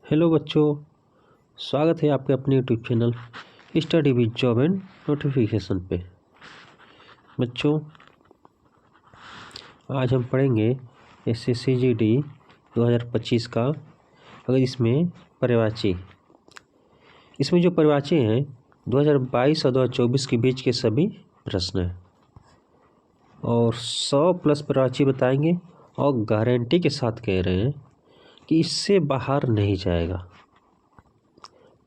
Hello बच्चों, स्वागत है आपके अपने YouTube channel study with job and notification पे। बच्चों, आज हम पढ़ेंगे एसएससी जीडी 2025 का। अगर इसमें पर्यायवाची, इसमें जो पर्यायवाची हैं 2022 और 2024 के बीच के सभी प्रश्न हैं और 100+ पर्यायवाची बताएंगे और गारंटी के साथ कह रहे हैं कि इससे बाहर नहीं जाएगा।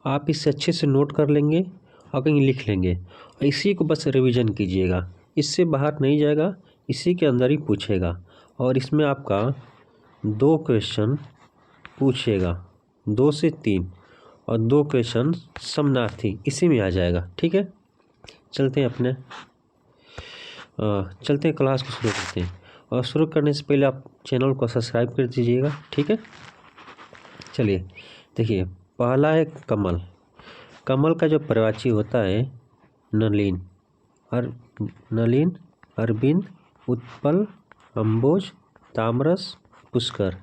आप इसे अच्छे से नोट कर लेंगे और कहीं लिख लेंगे और इसी को बस रिवीजन कीजिएगा। इससे बाहर नहीं जाएगा, इसी के अंदर ही पूछेगा और इसमें आपका 2 क्वेश्चन पूछेगा, 2 से 3 और 2 क्वेश्चन समनार्थी इसी में आ जाएगा। ठीक है, चलते हैं क्लास को शुरू करते हैं। और शुरू करने से पहले आप चैनल को सब्सक्राइब कर दीजिएगा। ठीक है, चलिए देखिए, पहला है कमल। कमल का जो पर्यायवाची होता है नलिन, अरविंद, उत्पल, अम्बोज, तामरस, पुष्कर,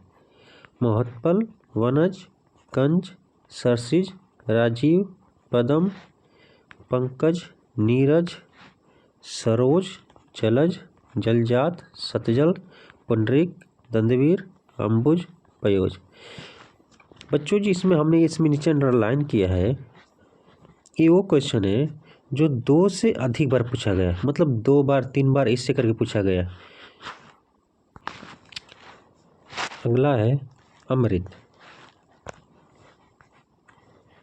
महोत्पल, वनज, कंज, सरसिज, राजीव, पदम, पंकज, नीरज, सरोज, जलज, जलजात, सतजल, पुंडरीक, दंडवीर, अम्बुज, पयोज। बच्चों जी, इसमें नीचे अंडरलाइन किया है, ये वो क्वेश्चन है जो 2 से अधिक बार पूछा गया है, मतलब 2 बार 3 बार इससे करके पूछा गया। अगला है अमृत।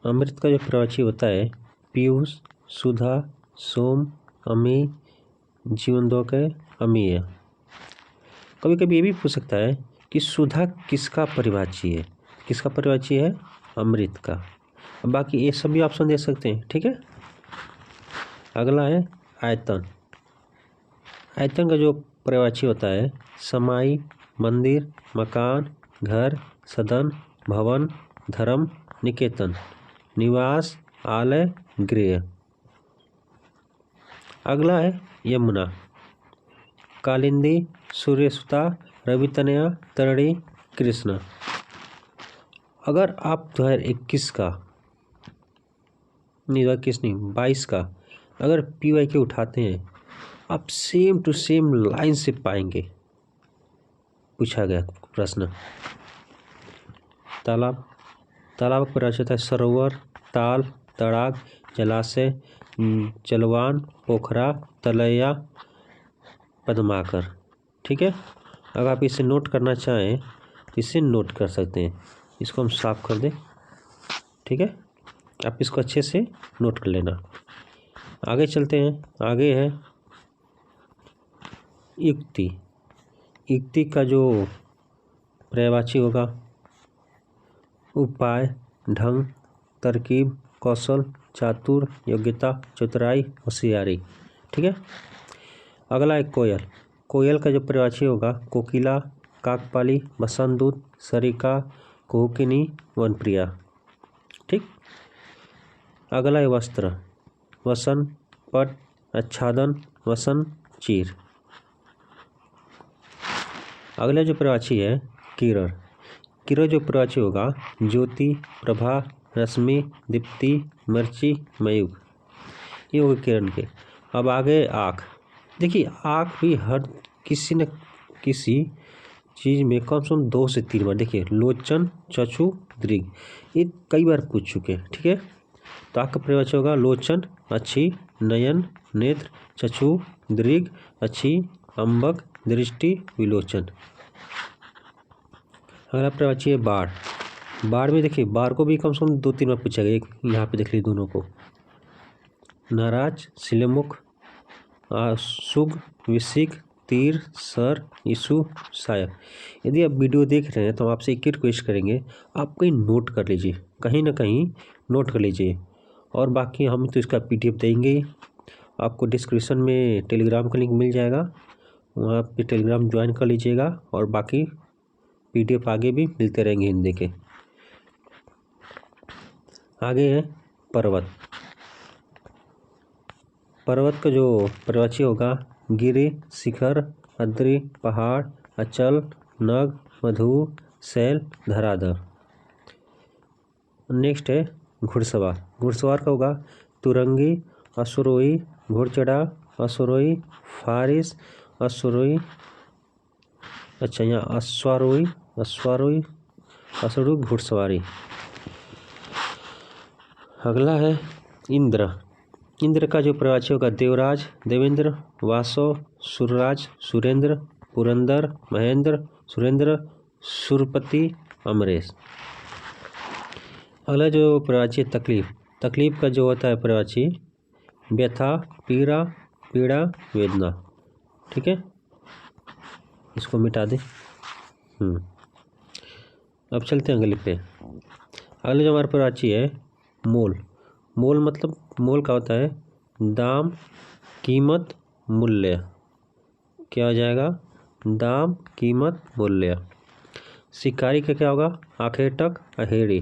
अमृत का जो पर्यायवाची होता है पीयूष, सुधा, सोम, अमी, जीवनदोकय, अमीय। कभी कभी ये भी पूछ सकता है कि सुधा किसका पर्यायवाची है। किसका पर्यायवाची है? अमृत का। बाकी ये सभी ऑप्शन दे सकते हैं। ठीक है, अगला है आयतन। आयतन का जो पर्यायवाची होता है समाई, मंदिर, मकान, घर, सदन, भवन, धर्म, निकेतन, निवास, आलय, गृह। अगला है यमुना। कालिंदी, सूर्यसुता, रवितनया, तरणी, कृष्ण। अगर आप 2021 का नहीं, 2021 नहीं, 22 का अगर PYQ उठाते हैं, आप सेम टू सेम लाइन से पाएंगे पूछा गया प्रश्न। तालाब का पर्यायवाची होता है सरोवर, ताल, तड़ाग, जलाशय, जलवान, पोखरा, तलैया, पद्माकर। ठीक है, अगर आप इसे नोट करना चाहें इसे नोट कर सकते हैं। इसको हम साफ कर दें। ठीक है, आप इसको अच्छे से नोट कर लेना। आगे चलते हैं। आगे है युक्ति। युक्ति का जो पर्यायवाची होगा उपाय, ढंग, तरकीब, कौशल, चातुर, योग्यता, चतुराई, होशियारी। ठीक है, अगला है कोयल। कोयल का जो पर्यायवाची होगा कोकिला, काकपाली, बसंतदूत, सरिका, कुहुकिनी, वनप्रिया। ठीक, अगला है वस्त्र। वसन, पट, आच्छादन, वसन, चीर। अगला जो पर्यायवाची है किरण। किरण जो पर्यायवाची होगा ज्योति, प्रभा, रश्मि, दीप्ति, मर्ची, मयूख। ये होगा किरण के। अब आगे आँख। देखिए, आँख भी हर किसी न किसी चीज़ में कम से कम 2 से 3 बार। देखिए, लोचन, चक्षु, दृग, ये कई बार पूछ चुके हैं। ठीक है, तो आँख का पर्यायवाची होगा लोचन, अच्छी, नयन, नेत्र, चक्षु, दृग, अच्छी, अंबक, दृष्टि, विलोचन। अगला पर्यायवाची है बाढ़। बाढ़ में देखिए, बाढ़ को भी कम से कम 2-3 बार पूछा गया। यहाँ पे देख लीजिए दोनों को, नाराज, सिलेमुख, सुग, विसिक, तीर, सर, यीशु, सायक। यदि आप वीडियो देख रहे हैं तो आपसे एक रिक्वेस्ट करेंगे, आप कहीं नोट कर लीजिए, कहीं ना कहीं नोट कर लीजिए। और बाकी हम तो इसका PDF देंगे। आपको डिस्क्रिप्शन में टेलीग्राम का लिंक मिल जाएगा, वहाँ पे टेलीग्राम ज्वाइन कर लीजिएगा और बाकी PDF आगे भी मिलते रहेंगे हिंदी के। आगे है पर्वत। पर्वत का जो पर्यायवाची होगा गिरि, शिखर, अद्रि, पहाड़, अचल, नग, मधु, शैल, धराधर। नेक्स्ट है घुड़सवार। घुड़सवार का होगा तुरंगी, अश्वरोही, घुड़चढ़ा, अश्वरोही, फारिस, अश्वरोही, अच्छा यहाँ अश्वारोही, अश्वारोही घुड़सवारी। अगला है इंद्र। इंद्र का जो पर्यायवाची होगा देवराज, देवेंद्र, वासव, सुरराज, सुरेंद्र, पुरंदर, महेंद्र, सुरेंद्र, सुरपति, अमरेश। अगला जो पर्यायवाची है तकलीफ। तकलीफ का जो होता है पर्यायवाची व्यथा, पीड़ा, पीड़ा, वेदना। ठीक है, इसको मिटा दे। अब चलते हैं अगले पे। अगले जो हमारे पर्यायवाची है मोल। मोल मतलब मोल का होता है दाम, कीमत, मूल्य। क्या हो जाएगा? दाम, कीमत, मूल्य। शिकारी का क्या होगा? आखेटक, अहेड़ी।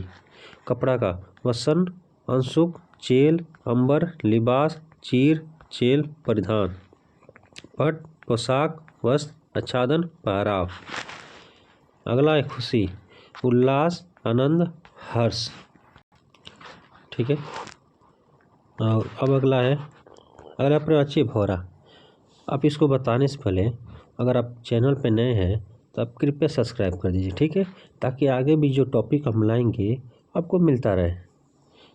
कपड़ा का वसन, अंशुक, चेल, अंबर, लिबास, चीर, चेल, परिधान। पट, पोशाक, वस्त्र, आच्छादन, पहराव। अगला है खुशी, उल्लास, आनंद, हर्ष। ठीक है, अब अगला है पर्यायवाची है भौरा। आप इसको बताने से पहले अगर आप चैनल पे नए हैं तो आप कृपया सब्सक्राइब कर दीजिए। ठीक है, ताकि आगे भी जो टॉपिक हम लाएंगे आपको मिलता रहे।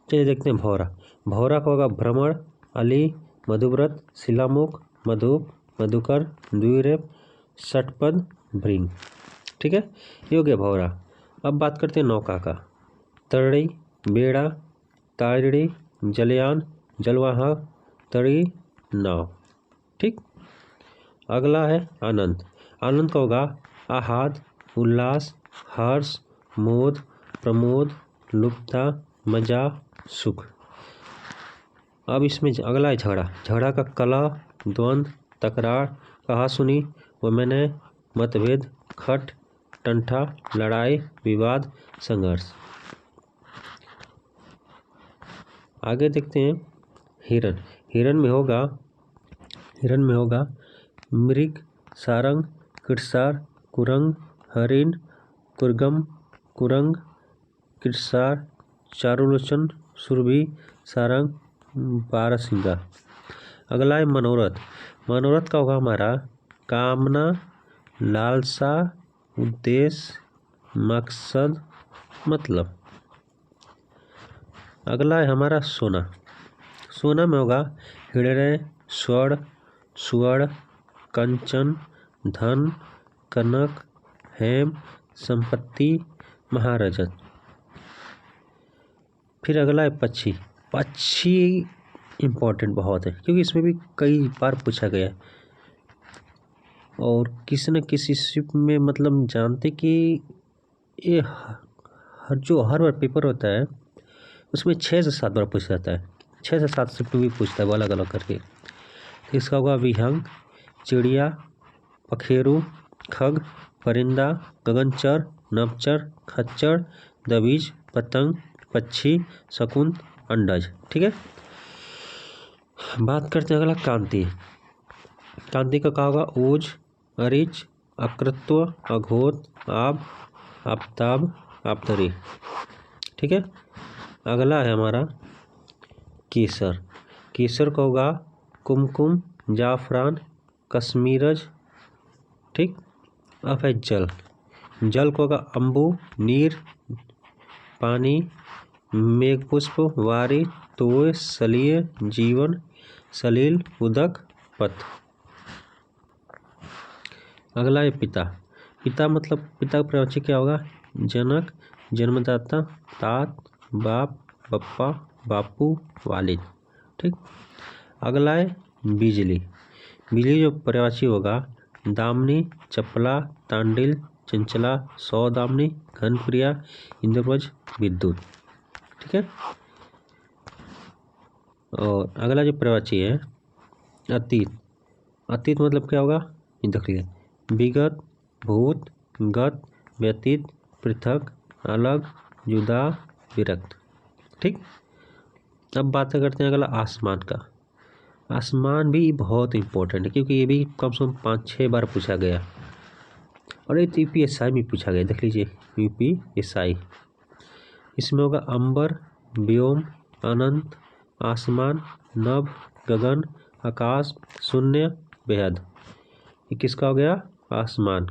चलिए देखते हैं भौरा। भौरा का होगा भ्रमण, अली, मधुव्रत, शिलामुख, मधुप, मधुकर, द्विरेफ, षटपद, भृंग। ठीक है, ये हो गया भौरा। अब बात करते हैं नौका का। तरड़ी, बेड़ा, तारिणी, जलयान, जलवाहक, तड़ी, नाव। ठीक, अगला है आनंद। आनंद का होगा आह्लाद, उल्लास, हर्ष, मोद, प्रमोद, लुप्तता, मजा, सुख। अब इसमें अगला है झगड़ा। झगड़ा का कलह, द्वंद्व, तकरार, कहा सुनी, वमन, मतभेद, खट, टंठा, लड़ाई, विवाद, संघर्ष। आगे देखते हैं हिरण। हिरण में होगा मृग, सारंग, कृतसार, कुरंग, हरिण, कुरगम, कुरंग, कृतसार, चारुलोचन, सुरभि, सारंग, बारहसिंगा। अगला है मनोरथ। मनोरथ का होगा हमारा कामना, लालसा, उद्देश्य, मकसद, मतलब। अगला है हमारा सोना। सोना में होगा हृदय, स्वर्ण, सुवर्ण, कंचन, धन, कनक, हेम, संपत्ति, महारजत। फिर अगला है पक्षी। पक्षी इम्पोर्टेंट बहुत है क्योंकि इसमें भी कई बार पूछा गया है और किसी न किसी शिप में मतलब जानते कि ये हर बार पेपर होता है उसमें 6 से 7 बार पूछा जाता है। 6 से 7 शिफ्ट भी पूछता है अलग अलग करके। इसका होगा विहंग, चिड़िया, पखेरु, खग, परिंदा, गगनचर, नभचर, खच्चर, दबीज, पतंग, पक्षी, शकुन, अंडज। ठीक है, बात करते हैं अगला कांति। कांति का होगा ओज, अरिच, अकृत्व, अघोत, आब, आफ्ताब, आप्तरी। ठीक है, अगला है हमारा केसर। केसर का होगा कुमकुम, जाफरान, कश्मीरज। ठीक, अब है जल। जल को होगा अम्बु, नीर, पानी, मेघपुष्प, वारी, तोय, सलिय, जीवन, सलील, उदक, पथ। अगला है पिता। पिता मतलब पिता का पर्यायवाची क्या होगा? जनक, जन्मदाता, तात, बाप, बप्पा, बापू, वालिद। ठीक, अगला है बिजली। बिजली जो पर्यायवाची होगा दामनी, चपला, तांडिल, चंचला, सौदामनी, घनप्रिया, इंद्रवज, विद्युत। ठीक है, और अगला जो पर्यायवाची है अतीत। अतीत मतलब क्या होगा? देख लीजिए, विगत, भूत, गत, व्यतीत, पृथक, अलग, जुदा, विरक्त। ठीक, अब बात करते हैं अगला आसमान का। आसमान भी बहुत इंपॉर्टेंट है क्योंकि ये भी कम से कम 5-6 बार पूछा गया और ये यूपीएसआई में पूछा गया। देख लीजिए यूपीएसआई, इसमें होगा अंबर, व्योम, अनंत, आसमान, नभ, गगन, आकाश, शून्य, बेहद। ये किसका हो गया? आसमान।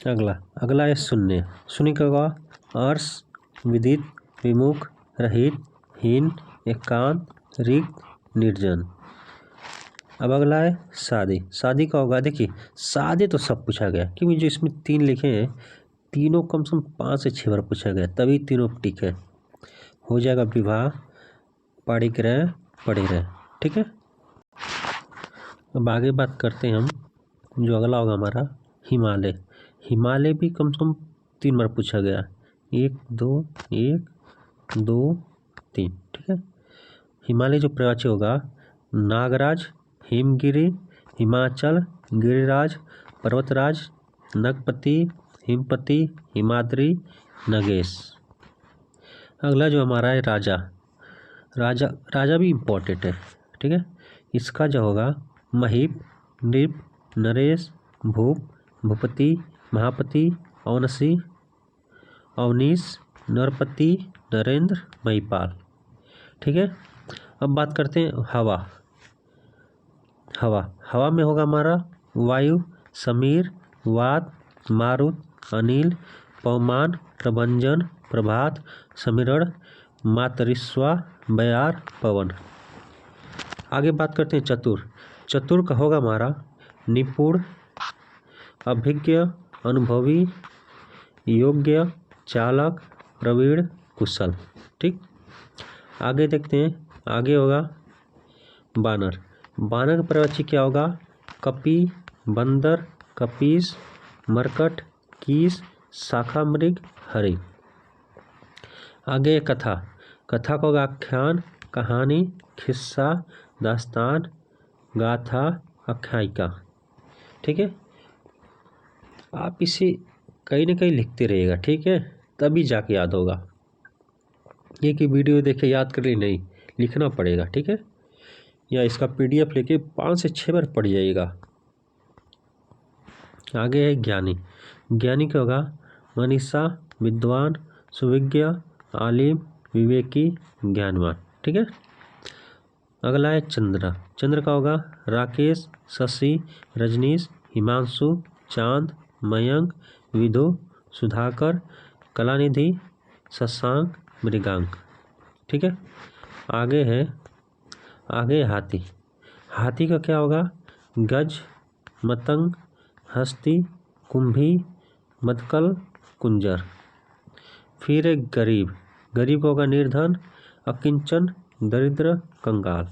अगला है शून्य। शून्य का होगा अर्श, विदित, विमुख, रहित, हीन, एकांत, रिक्त, निर्जन। अब अगला है शादी। शादी का होगा, देखिए शादी तो सब पूछा गया, क्योंकि जो इसमें 3 लिखे हैं तीनों कम से कम 5 से 6 बार पूछा गया, तभी तीनों टिक है। हो जाएगा विवाह, परिग्रह, परिग्रह। ठीक है। अब आगे बात करते हैं हम, जो अगला होगा हमारा हिमालय। हिमालय भी कम से कम 3 बार पूछा गया, 1 2 3। ठीक है। हिमालय जो पर्वत होगा नागराज, हिमगिरी, हिमाचल, गिरिराज, पर्वतराज, नगपति, हिमपति, हिमाद्री, नगेश। अगला जो हमारा है राजा भी इम्पोर्टेंट है। ठीक है। इसका जो होगा महीप, नृप, नरेश, भूप, भूपति, महापति, औनसी, अवनीश, नरपति, नरेंद्र, महिपाल। ठीक है। अब बात करते हैं हवा में होगा हमारा वायु, समीर, वात, मारुत, अनिल, पवमान, प्रभंजन, प्रभात, समीरण, मातरिस्वा, बयार, पवन। आगे बात करते हैं चतुर का होगा हमारा निपुण, अभिज्ञ, अनुभवी, योग्य, चालक, प्रवीण, कुशल। ठीक। आगे देखते हैं, आगे होगा बानर का पर्वत क्या होगा कपि, बंदर, कपीस, मरकट, कीस, शाखा मृग, हरि। आगे कथा का होगा आख्यान, कहानी, खिस्सा, दास्तान, गाथा, आख्यायिका। ठीक है। आप इसे कहीं ना कहीं लिखते रहिएगा, ठीक है, तभी जाके याद होगा। ये कि वीडियो देखे याद कर ली नहीं, लिखना पड़ेगा। ठीक है। या इसका PDF लेके 5 से 6 बार पढ़ जाइएगा। आगे है ज्ञानी क्या होगा मनीषा, विद्वान, सुविज्ञ, आलिम, विवेकी, ज्ञानवान। ठीक है। अगला है चंद्र का होगा राकेश, शशि, रजनीश, हिमांशु, चांद, मयंक, विधु, सुधाकर, कलानिधि, शशांक, मृगांक। ठीक है। आगे हाथी का क्या होगा गज, मतंग, हस्ती, कुंभी, मदकल, कुंजर। फिर एक गरीब का होगा निर्धन, अकिंचन, दरिद्र, कंगाल।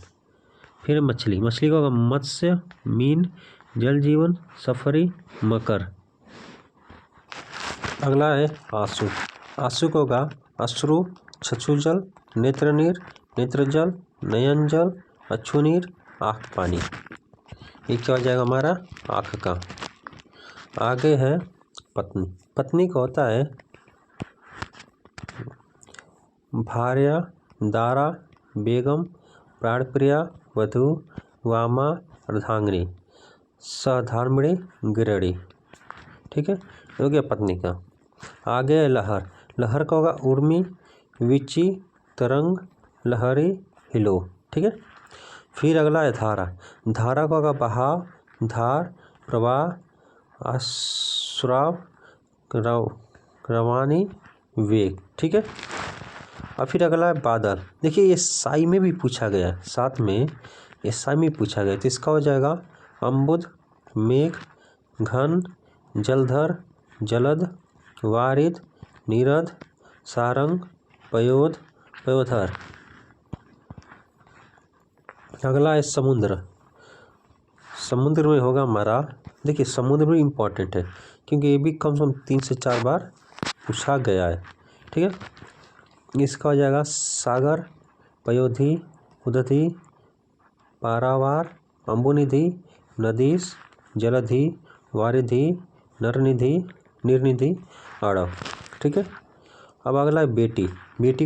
फिर मछली का होगा मत्स्य, मीन, जल जीवन, सफरी, मकर। अगला है आंसू का होगा अश्रु, चक्षुजल, नेत्रनीर, नेत्रजल, नयनजल, अक्षुनीर, आँख पानी। ये क्या हो जाएगा हमारा आँख का। आगे है पत्नी का होता है भार्या, दारा, बेगम, प्राणप्रिया, वधु, वामा, अर्धांगिनी, सहधर्मिणी, गिरणी। ठीक है। हो गया पत्नी का। आगे है लहर का होगा उर्मी, विची, तरंग, लहरी, हिलो। ठीक है। फिर अगला है धारा का होगा बहाव, धार, प्रवाह, आश्राव, रवानी, वेग। ठीक है। और फिर अगला है बादल। देखिए ये साई में भी पूछा गया है, साथ में ये साई में पूछा गया, तो इसका हो जाएगा अम्बुद, मेघ, घन, जलधर, जलद, वारिद, नीरद, सारंग, पयोध, पयोधर। अगला है समुद्र में होगा हमारा, देखिए समुद्र भी इम्पोर्टेंट है, क्योंकि ये भी कम से कम 3 से 4 बार पूछा गया है। ठीक है। इसका हो जाएगा सागर, पयोधी, उदधि, पारावार, अम्बुनिधि, नदीश, जलधि, वारिधि, नरनिधि, निर्निधि, अड़व। ठीक है। अब अगला है बेटी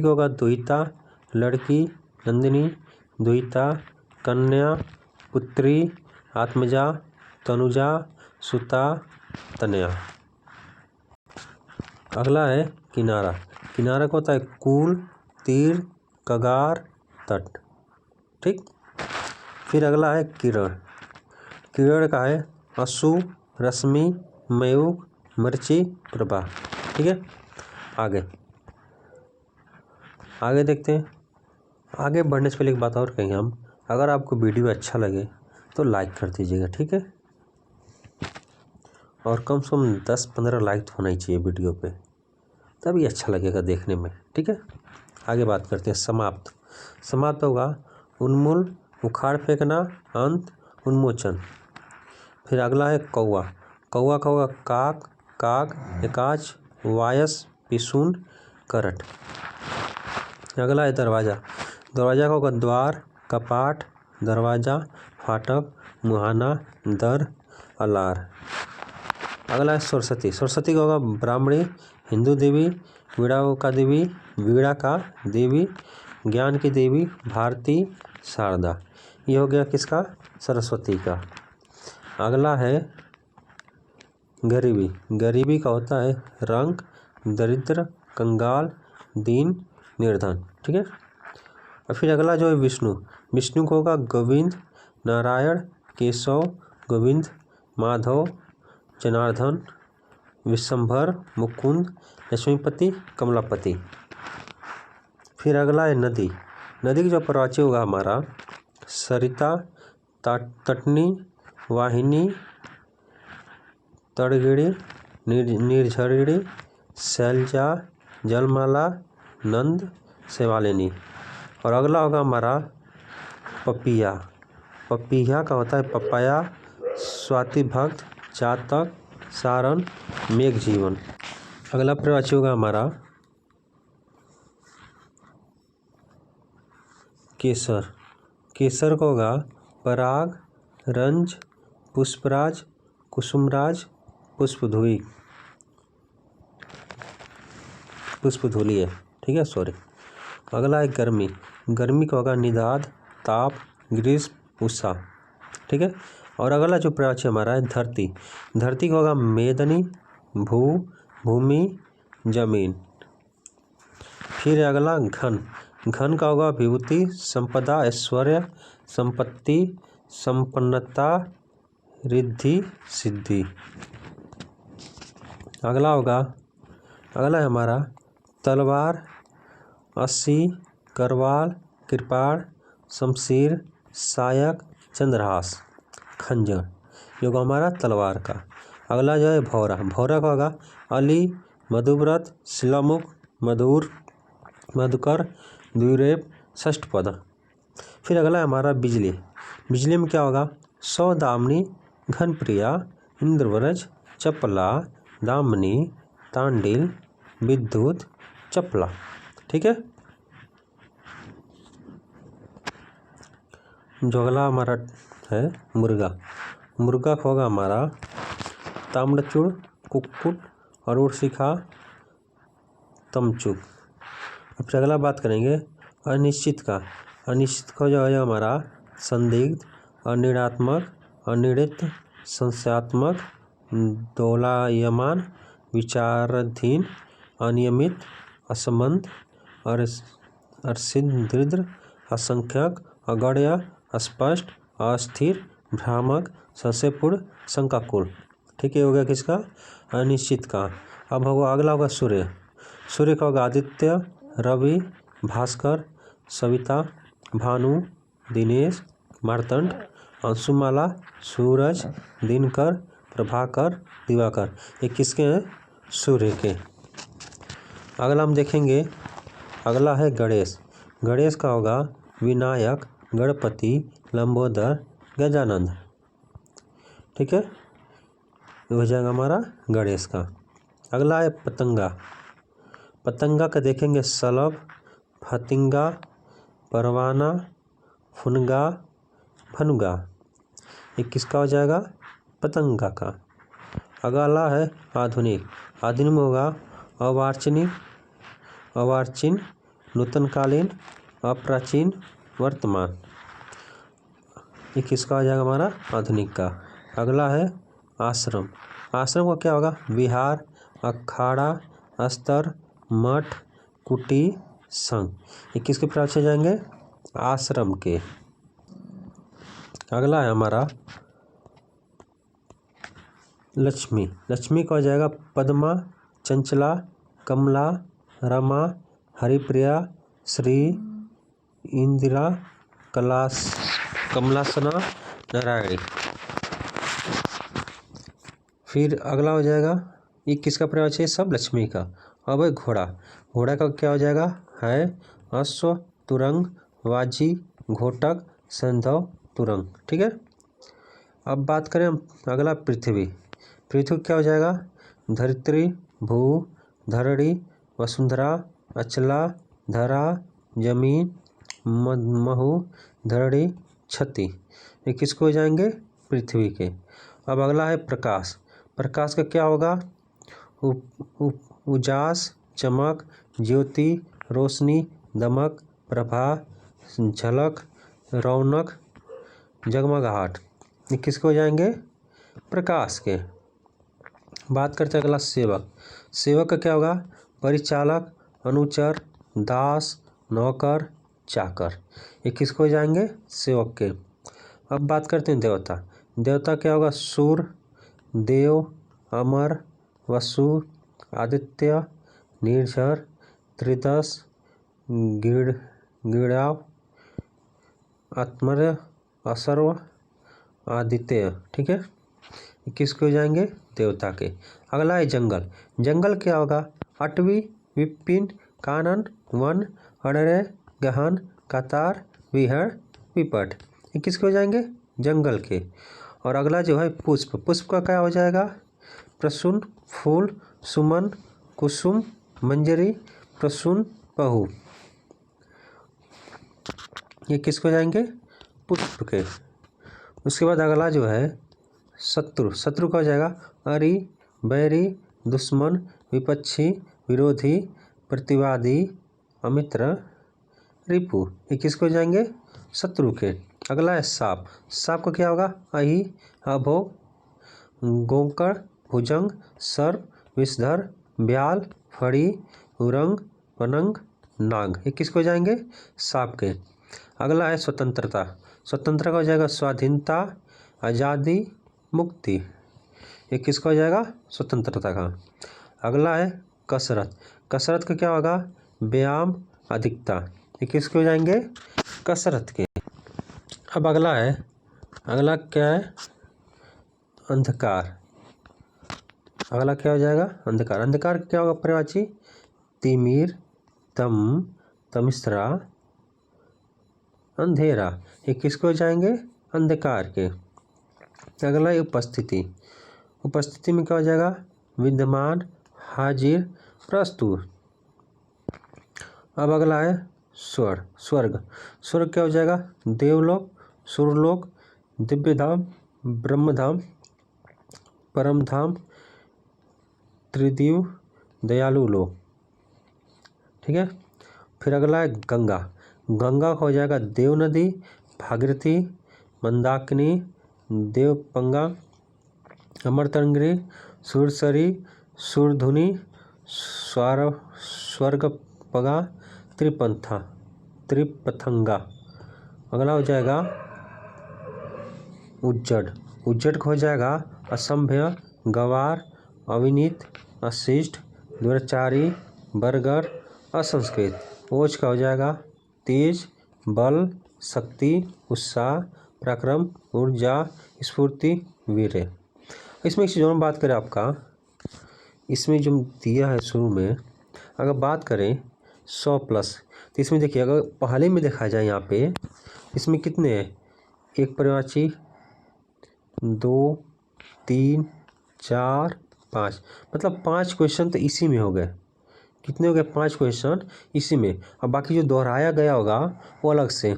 का होगा दुहिता, लड़की, नंदिनी, दुहिता, कन्या, पुत्री, आत्मजा, तनुजा, सुता, तनया। अगला है किनारा किनारा का होता है कूल, तीर, कगार, तट। ठीक। फिर अगला है किरण। किरण का है अश्रु, रश्मि, मयूख, मरीचि, प्रभा। ठीक है। आगे देखते हैं। आगे बढ़ने से पहले एक बात और कहेंगे हम, अगर आपको वीडियो अच्छा लगे तो लाइक कर दीजिएगा। ठीक है। और कम से कम 10-15 लाइक तो होना ही चाहिए वीडियो पे, तभी अच्छा लगेगा देखने में। ठीक है। आगे बात करते हैं समाप्त। समाप्त होगा उन्मूल, उखाड़ फेंकना, अंत, उन्मोचन। फिर अगला है कौवा। कौवा का होगा काक, काग, एकाच, वायस, पिसून, करट। अगला है दरवाजा। दरवाजा का होगा द्वार, कपाट, दरवाजा, फाटक, मुहाना, दर, अलार। अगला है सरस्वती। सरस्वती का होगा ब्राह्मणी, हिंदू देवी, वीणा का देवी, वीणा का देवी, ज्ञान की देवी, भारती, शारदा। ये हो गया किसका? सरस्वती का। अगला है गरीबी। गरीबी का होता है रंक, दरिद्र, कंगाल, दीन, निर्धन। ठीक है। और फिर अगला जो है विष्णु। विष्णु को होगा गोविंद, नारायण, केशव, गोविंद, माधव, जनार्दन, विशंभर, मुकुंद, लक्ष्मीपति, कमलापति। फिर अगला है नदी। नदी की जो प्रवाची होगा हमारा सरिता, तटनी, वाहिनी, तड़गिड़ी, निर्झरिणी, शैलजा, जलमाला, नंद, शैवालिनी। और अगला होगा हमारा पपिया। पपिया का होता है पपाया, स्वाति भक्त, जातक, सारण, मेघ जीवन। अगला प्रवाची होगा हमारा केसर। केसर का होगा पराग, रंज, पुष्पराज, कुसुमराज, पुष्पधुई, पुष्पधूली है। ठीक है, सॉरी। अगला है गर्मी। गर्मी का होगा निदाद, ताप, ग्रीष्म, उषा। ठीक है। और अगला जो प्रवाची हमारा है धरती। धरती का होगा मेदनी, भू, भूमि, जमीन। फिर अगला घन। घन का होगा विभूति, संपदा, ऐश्वर्य, संपत्ति, संपन्नता, रिद्धि, सिद्धि। अगला है हमारा तलवार, अस्सी, करवाल, कृपाण, शमशीर, सायक, चंद्रहास, खंजर। ये होगा हमारा तलवार का। अगला जो है भौरा। भौरा का होगा अली, मधुव्रत, शिलामुख, मधुर, मधुकर, द्विरेप, षष्ठपद। फिर अगला है हमारा बिजली। बिजली में क्या होगा सौदामिनी, घनप्रिया, इंद्रवरज, चपला, दामिनी, तांडिल, विद्युत, चपला। ठीक है। जो अगला हमारा है मुर्गा। मुर्गा का होगा हमारा ताम्रचूड़, कुक्कुट, अरूण शिखा, तमचुक। अब अगला बात करेंगे अनिश्चित का। अनिश्चित का जो है हमारा संदिग्ध, अनिर्णात्मक, अनिर्णित, संशयात्मक, दोलायमान, विचाराधीन, अनियमित, असंबद्ध, अर्षिदृढ़, असंख्यक, अगण्य, अस्पष्ट, अस्थिर, भ्रामक, संशयपूर्ण, शंकाकुल। ठीक है, हो गया किसका अनिश्चित का। अब होगा अगला होगा सूर्य। सूर्य का होगा आदित्य, रवि, भास्कर, सविता, भानु, दिनेश, मार्तंड, अंशुमाला, सूरज, दिनकर, प्रभाकर, दिवाकर। ये किसके हैं सूर्य के। अगला हम देखेंगे अगला है गणेश। गणेश का होगा विनायक, गणपति, लंबोदर, गजानंद। ठीक है, ये हो जाएगा हमारा गणेश का। अगला है पतंगा। पतंगा का देखेंगे सलभ, फतिंगा, परवाना, फुनगा, भनुगा। ये किसका हो जाएगा पतंगा का। अगला है आधुनिक। आधुनिक में होगा अवार्चनीय, अवार्चिन, नूतनकालीन, अप्राचीन, वर्तमान। ये किसका हो जाएगा हमारा आधुनिक का। अगला है आश्रम। आश्रम का क्या होगा विहार, अखाड़ा, अस्तर, मठ, कुटी संघ, ये किसके प्रवचन जाएंगे? आश्रम के। अगला है हमारा लक्ष्मी। लक्ष्मी का हो जाएगा पद्मा, चंचला, कमला, रमा, हरिप्रिया, श्री, इंदिरा, कमलासना, नारायणी। फिर अगला हो जाएगा, ये किसका प्रवचन है? सब लक्ष्मी का। अब है घोड़ा। घोड़ा का क्या हो जाएगा? है अश्व, तुरंग, वाजी, घोटक, संधव, तुरंग। ठीक है। अब बात करें हम अगला पृथ्वी। पृथ्वी क्या हो जाएगा? धरित्री, भू, धरणी, वसुंधरा, अचला, धरा, जमीन, महू, धरणी, क्षति। ये किसको हो जाएंगे? पृथ्वी के। अब अगला है प्रकाश। प्रकाश का क्या होगा? उजास, चमक, ज्योति, रोशनी, दमक, प्रभा, झलक, रौनक, जगमगाहट। ये किसको हो जाएंगे? प्रकाश के। बात करते हैं अगला सेवक। सेवक का क्या होगा? परिचालक, अनुचर, दास, नौकर, चाकर। ये किसको हो जाएंगे? सेवक के। अब बात करते हैं देवता। देवता क्या होगा? सूर्य, देव, अमर, वसु, आदित्य, निर्झर, त्रिदश, गिड़ाव, आत्मर्य, असर्व, आदित्य। ठीक है। किसके हो जाएंगे? देवता के। अगला है जंगल। जंगल क्या होगा? अटवी, विपिन, कानन, वन, अरण्य, गहन, कतार, विहड़, विपट। ये किसके हो जाएंगे? जंगल के। और अगला जो है पुष्प। पुष्प का क्या हो जाएगा? प्रसून, फूल, सुमन, कुसुम, मंजरी, प्रसून, पहु। ये किसको जाएंगे? पुष्प के। उसके बाद अगला जो है शत्रु। शत्रु का हो जाएगा अरि, बैरी, दुश्मन, विपक्षी, विरोधी, प्रतिवादी, अमित्र, रिपु। ये किसको जाएंगे? शत्रु के। अगला है सांप। सांप का क्या होगा? अहि, अभोग, गोंकड़, भुजंग, सर्प, विषधर, ब्याल, फड़ी, उरंग, पनंग, नाग। ये किसको जाएंगे? सांप के। अगला है स्वतंत्रता। स्वतंत्रता का हो जाएगा स्वाधीनता, आज़ादी, मुक्ति। ये किसका हो जाएगा? स्वतंत्रता का। अगला है कसरत। कसरत का क्या होगा? व्यायाम, अधिकता। ये किसके हो जाएंगे? कसरत के। अब अगला है, अगला क्या है? अंधकार। अगला क्या हो जाएगा? अंधकार। अंधकार क्या होगा? पर्यायवाची तिमिर, तम, तमिश्रा, अंधेरा। ये किसको हो जाएंगे? अंधकार के। अगला है उपस्थिति। उपस्थिति में क्या हो जाएगा? विद्यमान, हाजिर, प्रस्तुत। अब अगला है स्वर्ग। स्वर्ग। स्वर्ग क्या हो जाएगा? देवलोक, सुरलोक, दिव्यधाम, ब्रह्मधाम, परमधाम, त्रिदिव, दयालु लोक। ठीक है। फिर अगला है गंगा। गंगा का हो जाएगा देव नदी, भागीरथी, मंदाकिनी, देवगंगा, अमरतंगिनी, सुरसरी, सुरधुनी, स्वर्गपगा, त्रिपथंगा। अगला हो जाएगा उज्जड। उज्जड का हो जाएगा असंभ्य, गवार, अविनीत, अशिष्ट, दुराचारी, बर्गर, असंस्कृत। ओज का हो जाएगा तेज, बल, शक्ति, उत्साह, पराक्रम, ऊर्जा, स्फूर्ति, वीर्य। इसमें एक चीज़ और बात करें आपका, इसमें जो दिया है शुरू में, अगर बात करें 100+, तो इसमें देखिए अगर पहले में देखा जाए यहाँ पे इसमें कितने हैं? एक पर्यायवाची, 2, 3, 4, 5, मतलब 5 क्वेश्चन तो इसी में हो गए। कितने हो गए? 5 क्वेश्चन इसी में। अब बाकी जो दोहराया गया होगा वो अलग से।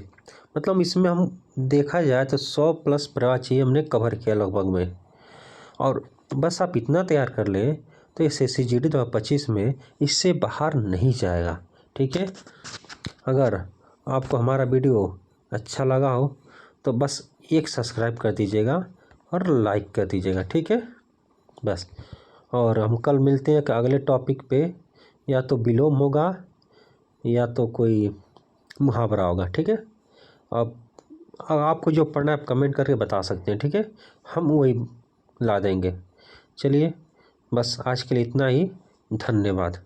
मतलब इसमें हम देखा जाए तो 100+ पर्यायवाची हमने कवर किया लगभग में। और बस आप इतना तैयार कर लें तो SSC GD 2025 में इससे बाहर नहीं जाएगा। ठीक है। अगर आपको हमारा वीडियो अच्छा लगा हो तो बस एक सब्सक्राइब कर दीजिएगा और लाइक कर दीजिएगा। ठीक है बस। और हम कल मिलते हैं अगले टॉपिक पे, या तो विलोम होगा या तो कोई मुहावरा होगा। ठीक है, अब आपको जो पढ़ना है आप कमेंट करके बता सकते हैं। ठीक है, हम वही ला देंगे। चलिए, बस आज के लिए इतना ही। धन्यवाद।